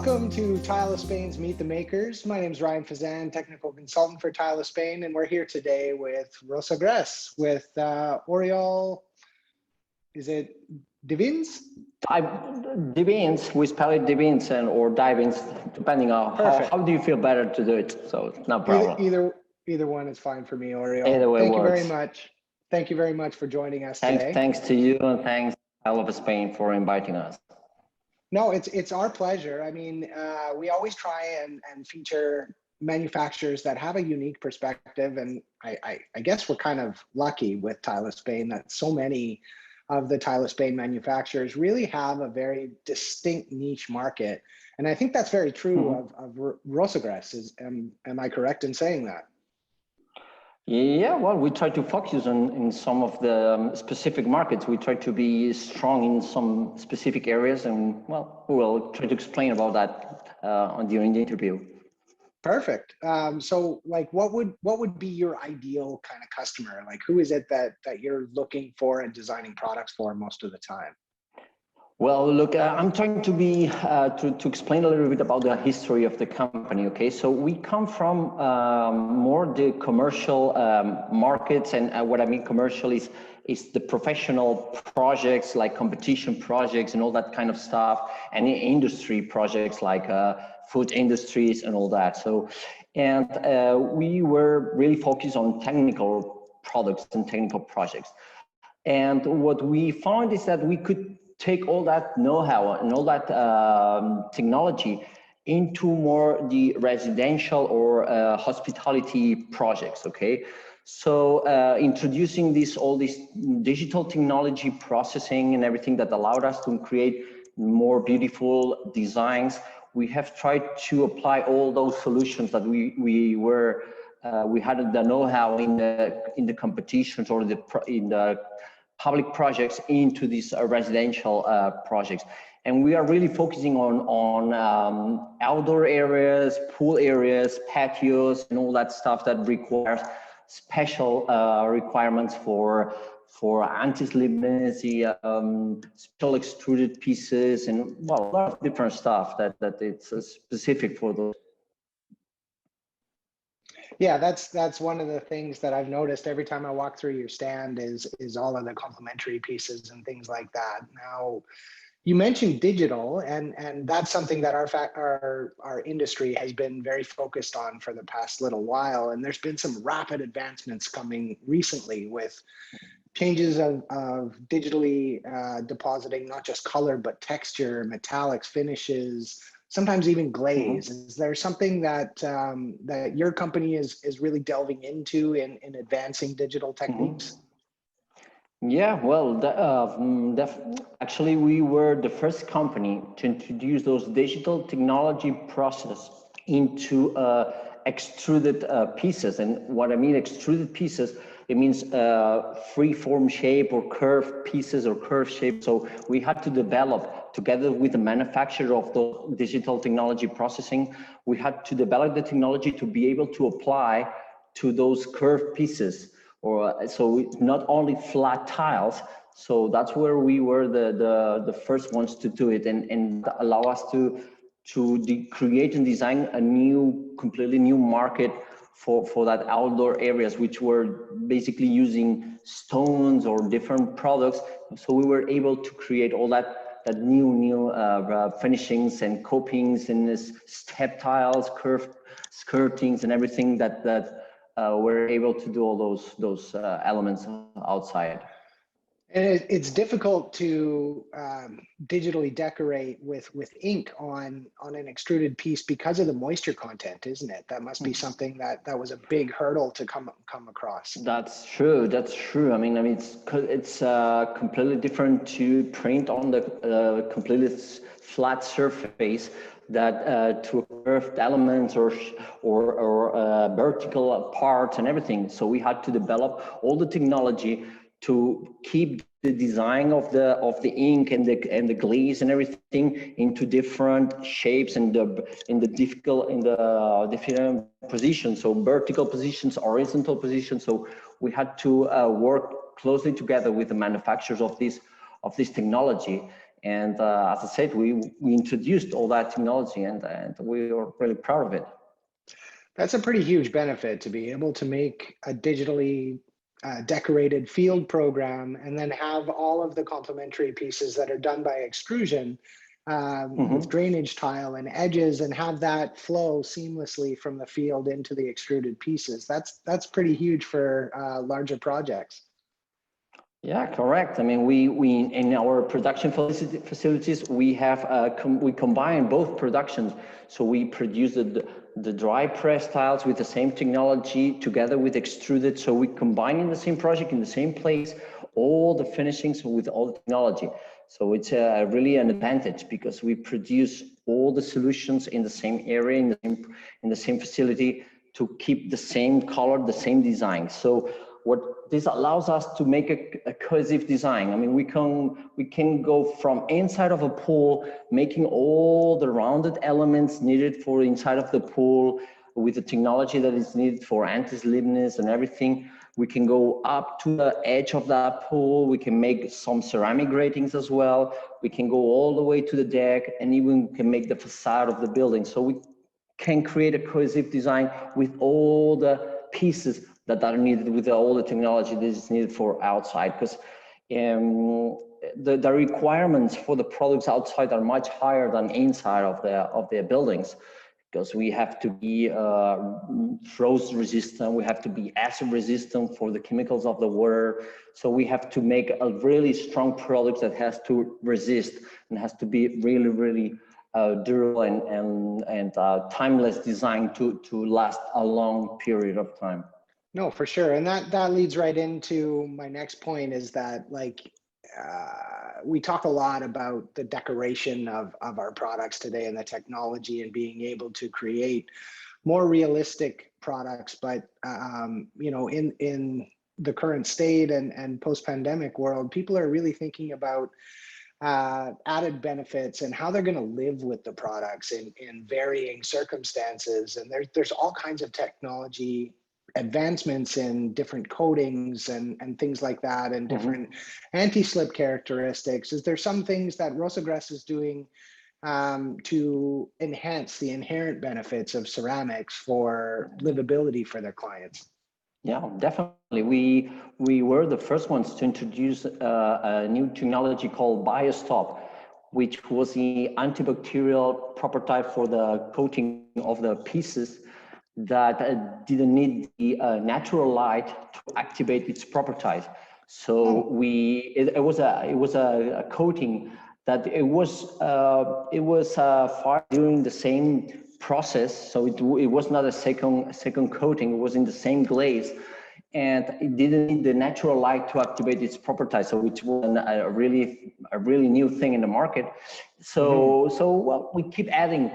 Welcome to Tile of Spain's Meet the Makers. My name is Ryan Fasan, technical consultant for Tile of Spain, and we're here today with Rosa Gres, with Oriol, is it Divins? Divins, we spell it Divins or Divins, depending on how do you feel better to do it. So it's no problem. Either one is fine for me, Oriol. Either way Thank you works. very much. Thank you very much for joining us today. Thanks to you, and thanks Tile of Spain for inviting us. No, it's our pleasure. I mean, we always try and feature manufacturers that have a unique perspective, and I guess we're kind of lucky with Tile of Spain that so many of the Tile of Spain manufacturers really have a very distinct niche market, and I think that's very true of Rosa Gres. Am I correct in saying that? Yeah, well, we try to focus in some of the specific markets. We try to be strong in some specific areas, and well, we'll try to explain about that during the interview. Perfect. So, like, what would be your ideal kind of customer? Like, who is it that you're looking for and designing products for most of the time? Well, look, I'm trying to be to explain a little bit about the history of the company. Okay, so we come from more the commercial markets, and what I mean commercial is the professional projects like competition projects and all that kind of stuff, and industry projects like food industries and all that. So, and we were really focused on technical products and technical projects. And what we found is that we could take all that know-how and all that technology into more the residential or hospitality projects. Okay, so introducing all this digital technology processing and everything that allowed us to create more beautiful designs, we have tried to apply all those solutions that we had the know-how in the competitions or in the public projects into these residential projects. And we are really focusing on outdoor areas, pool areas, patios, and all that stuff that requires special requirements for anti-slipness, special extruded pieces, and well, a lot of different stuff that it's specific for those. Yeah, that's one of the things that I've noticed every time I walk through your stand is all of the complementary pieces and things like that. Now, you mentioned digital, and that's something that our industry has been very focused on for the past little while. And there's been some rapid advancements coming recently with changes of digitally depositing not just color but texture, metallics, finishes, sometimes even glaze. Is there something that that your company is really delving into in advancing digital techniques? Yeah, well, actually, we were the first company to introduce those digital technology process into extruded pieces. And what I mean extruded pieces, it means free-form shape or curved pieces or curved shape. So we had to develop, together with the manufacturer of the digital technology processing, we had to develop the technology to be able to apply to those curved pieces, or so not only flat tiles. So that's where we were the first ones to do it, and allow us to create and design a completely new market for that outdoor areas, which were basically using stones or different products. So we were able to create all that new finishings and copings and step tiles, curved skirtings, and everything that we're able to do all those elements outside. And it's difficult to digitally decorate with ink on an extruded piece because of the moisture content, isn't it? That must be something that was a big hurdle to come across. That's true. That's true. I mean, it's completely different to print on the completely flat surface that to curved elements or vertical parts and everything. So we had to develop all the technology to keep the design of the ink and the glaze and everything into different shapes and in the different positions. So vertical positions, horizontal positions. So we had to work closely together with the manufacturers of this technology. And as I said, we introduced all that technology, and we are really proud of it. That's a pretty huge benefit to be able to make a digitally decorated field program and then have all of the complementary pieces that are done by extrusion with drainage tile and edges, and have that flow seamlessly from the field into the extruded pieces. That's pretty huge for larger projects. Yeah, correct. I mean, we in our production facilities, we have we combine both productions. So we produce the dry press tiles with the same technology together with extruded. So we combine in the same project, in the same place, all the finishings with all the technology. So it's really an advantage because we produce all the solutions in the same area, in the same facility, to keep the same color, the same design. So what this allows us to make a cohesive design. I mean, we can go from inside of a pool, making all the rounded elements needed for inside of the pool with the technology that is needed for anti-slipness and everything. We can go up to the edge of that pool. We can make some ceramic gratings as well. We can go all the way to the deck, and even can make the facade of the building. So we can create a cohesive design with all the pieces that are needed, with all the technology that is needed for outside, because the requirements for the products outside are much higher than inside of their buildings, because we have to be frost resistant, we have to be acid resistant for the chemicals of the water. So we have to make a really strong product that has to resist and has to be really, really durable and timeless design to last a long period of time. No, for sure. And that leads right into my next point, is that we talk a lot about the decoration of our products today and the technology and being able to create more realistic products. But, you know, in the current state and post-pandemic world, people are really thinking about added benefits and how they're going to live with the products in varying circumstances. And there's all kinds of technology advancements in different coatings and things like that, and different anti-slip characteristics. Is there some things that Rosa Gres is doing to enhance the inherent benefits of ceramics for livability for their clients? Yeah, definitely. We were the first ones to introduce a new technology called BioStop, which was the antibacterial property for the coating of the pieces that didn't need the natural light to activate its properties. So it was a coating that it was fired during the same process. So it was not a second coating. It was in the same glaze, and it didn't need the natural light to activate its properties. So which was a really new thing in the market. So well, we keep adding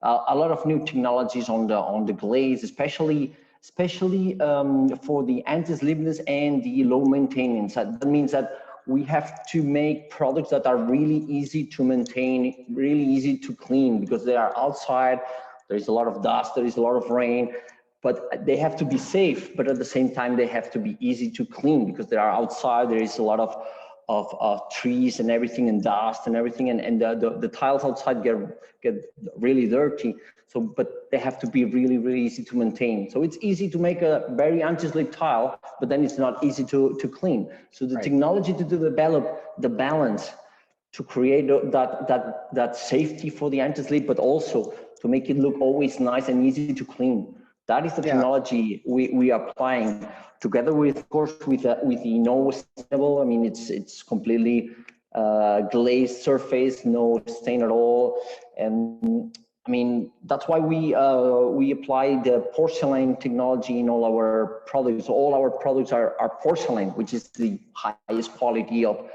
a lot of new technologies on the glaze, especially for the anti-slipness and the low maintenance. That means that we have to make products that are really easy to maintain, really easy to clean, because they are outside. There is a lot of dust, there is a lot of rain, but they have to be safe. But at the same time, they have to be easy to clean, because they are outside. There is a lot of trees and everything, and dust and everything, and the tiles outside get really dirty. So, but they have to be really, really easy to maintain. So it's easy to make a very anti-slip tile, but then it's not easy to clean. So the technology to develop the balance to create that safety for the anti-slip, but also to make it look always nice and easy to clean. That is the technology we are applying, together with, of course, with the no sustainable. I mean, it's completely glazed surface, no stain at all. And I mean, that's why we apply the porcelain technology in all our products. All our products are porcelain, which is the highest quality of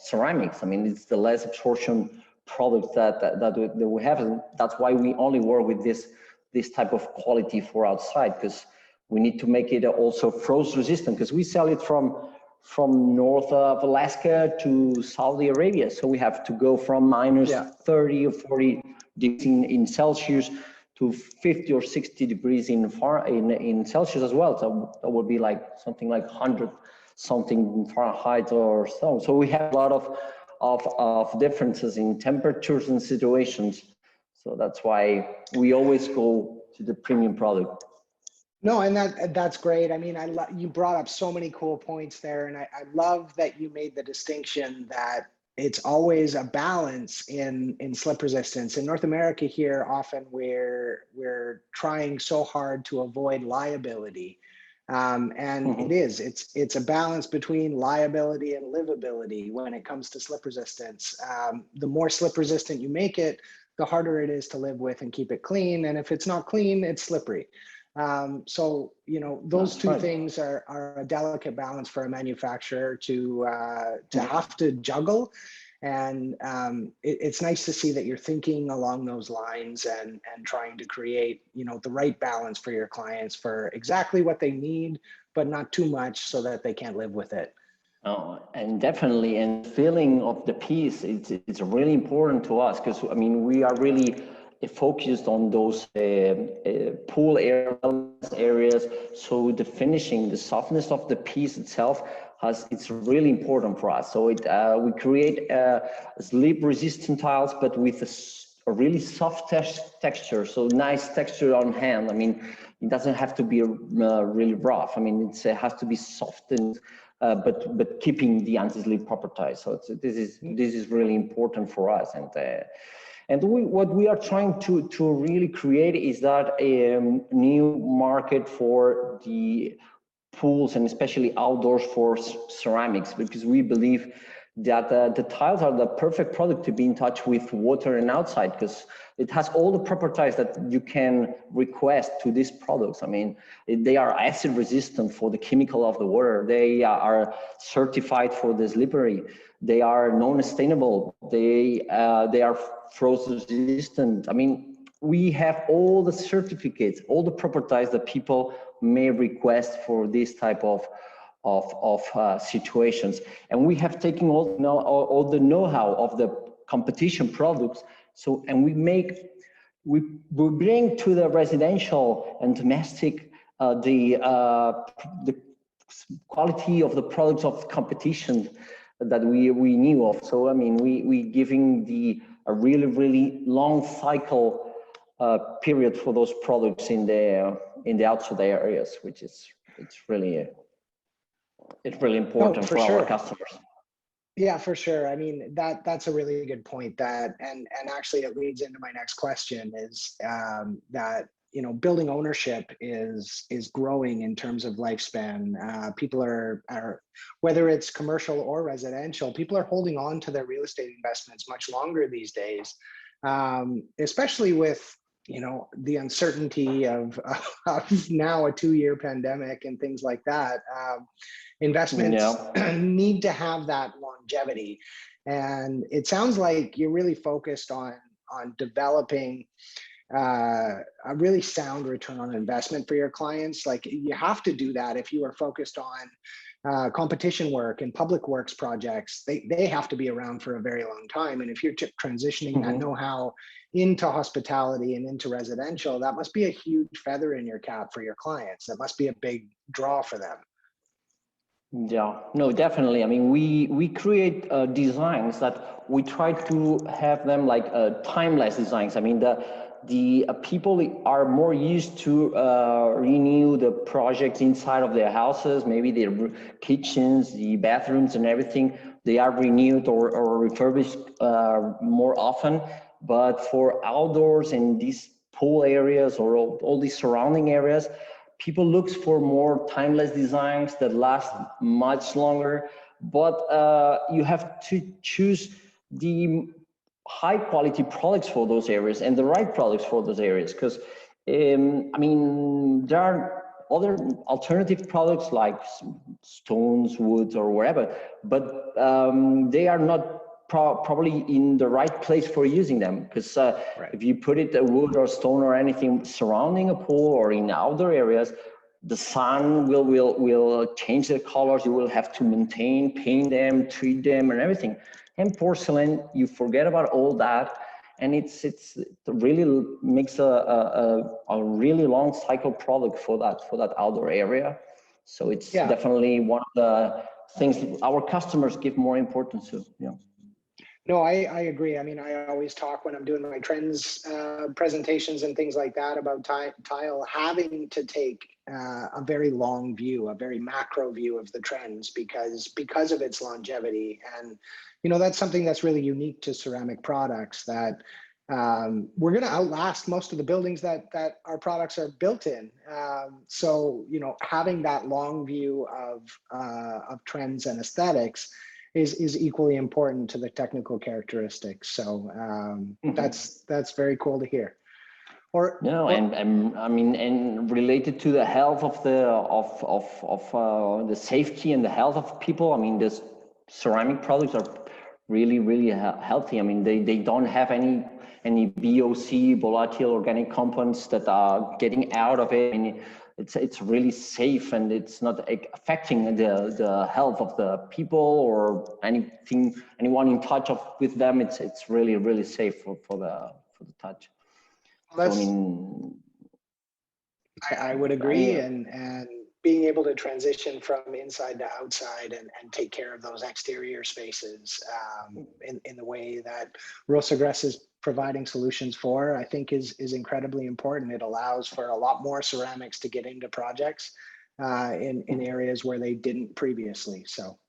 ceramics. I mean, it's the less absorption product that we have. And that's why we only work with this type of quality for outside, because we need to make it also frost resistant, because we sell it from north of Alaska to Saudi Arabia. So we have to go from minus 30 or 40 degrees in Celsius to 50 or 60 degrees in Celsius as well. So that would be like something like 100 something Fahrenheit or so. So we have a lot of differences in temperatures and situations. So that's why we always go to the premium product. No, and that's great. I mean, you brought up so many cool points there, and I love that you made the distinction that it's always a balance in slip resistance. In North America here, often we're trying so hard to avoid liability. And it's a balance between liability and livability when it comes to slip resistance. The more slip resistant you make it, the harder it is to live with and keep it clean. And if it's not clean, it's slippery. So, you know, those two things are a delicate balance for a manufacturer to have to juggle. And it's nice to see that you're thinking along those lines and trying to create, you know, the right balance for your clients for exactly what they need, but not too much so that they can't live with it. Oh, and definitely, and feeling of the piece, it's really important to us because, I mean, we are really focused on those pool areas. So the finishing, the softness of the piece itself, it's really important for us. So we create slip resistant tiles, but with a really soft texture. So nice texture on hand. I mean, it doesn't have to be really rough. I mean, it has to be soft and but keeping the anti-slip properties. So this is really important for us. And what we are trying to really create is that a new market for the pools and especially outdoors for ceramics, because we believe that the tiles are the perfect product to be in touch with water and outside, because it has all the properties that you can request to these products. I mean, they are acid resistant for the chemical of the water. They are certified for the slippery. They are non-stainable. They are frost resistant. I mean, we have all the certificates, all the properties that people may request for this type of situations. And we have taken all the know-how of the competition products. So, and we bring to the residential and domestic the quality of the products of competition that we knew of. So, I mean, we giving a really long cycle period for those products in the outside areas, which is it's really important for our customers. Yeah, for sure. I mean, that's a really good point. That and actually it leads into my next question is that, you know, building ownership is growing in terms of lifespan. People are whether it's commercial or residential, people are holding on to their real estate investments much longer these days, especially with, you know, the uncertainty of now a 2-year pandemic and things like that. Investments need to have that longevity. And it sounds like you're really focused on developing a really sound return on investment for your clients. Like, you have to do that if you are focused on competition work and public works projects. They have to be around for a very long time. And if you're transitioning that know-how into hospitality and into residential, that must be a huge feather in your cap for your clients. That must be a big draw for them. Yeah, no, definitely. I mean, we create designs that we try to have them like timeless designs. I mean, the people are more used to renew the projects inside of their houses, maybe their kitchens, the bathrooms and everything. They are renewed or refurbished more often. But for outdoors and these pool areas or all these surrounding areas, people look for more timeless designs that last much longer, but you have to choose the high quality products for those areas and the right products for those areas. Because I mean, there are other alternative products like stones, wood, or wherever, but they are not probably in the right place for using them, because if you put it a wood or stone or anything surrounding a pool or in outdoor areas, the sun will change the colors. You will have to maintain, paint them, treat them, and everything. And porcelain, you forget about all that, and it really makes a really long cycle product for that outdoor area. So it's definitely one of the things our customers give more importance to. Yeah. No, I agree. I mean, I always talk when I'm doing my trends presentations and things like that about tile having to take a very long view, a very macro view of the trends because of its longevity. And, you know, that's something that's really unique to ceramic products, that we're going to outlast most of the buildings that our products are built in. So, you know, having that long view of trends and aesthetics is equally important to the technical characteristics. So that's very cool to hear. And I mean, and related to the health of the the safety and the health of people. I mean, this ceramic products are really healthy. I mean, they don't have any VOC, volatile organic compounds, that are getting out of it. I mean, it's really safe, and it's not affecting the health of the people or anyone in touch with them. It's really safe for the touch. Well, so, I mean, I would agree, and being able to transition from inside to outside and take care of those exterior spaces in the way that Rosa Gres is providing solutions for, I think is incredibly important. It allows for a lot more ceramics to get into projects in areas where they didn't previously. So.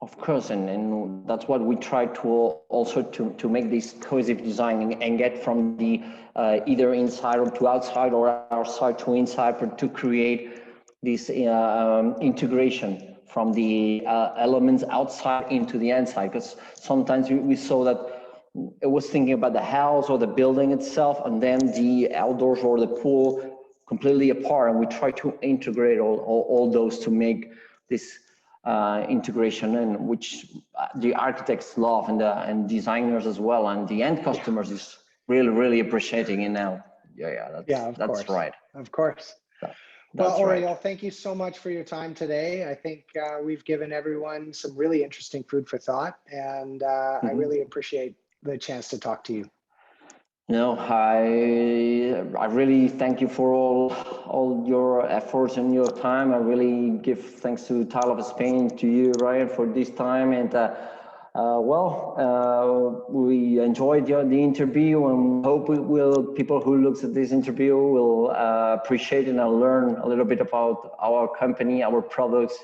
Of course, and that's what we try to also to make this cohesive design and get from the either inside or to outside or outside to inside, but to create this integration from the elements outside into the inside. Because sometimes we saw that it was thinking about the house or the building itself, and then the outdoors or the pool completely apart, and we try to integrate all those to make this integration, and which the architects love, and designers as well, and the end customers is really appreciating it now. That's right. Of course. Well, Oriol, thank you so much for your time today. I think we've given everyone some really interesting food for thought, and I really appreciate the chance to talk to you. No, I really thank you for all your efforts and your time. I really give thanks to Tile of Spain, to you, Ryan, for this time. And we enjoyed the interview, and hope people who looks at this interview will appreciate and learn a little bit about our company, our products,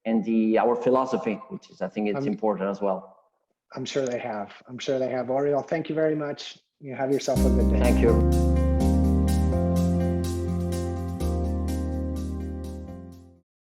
and our philosophy, which is, I think, it's important as well. I'm sure they have. Oriol, thank you very much. You have yourself a good day. Thank you.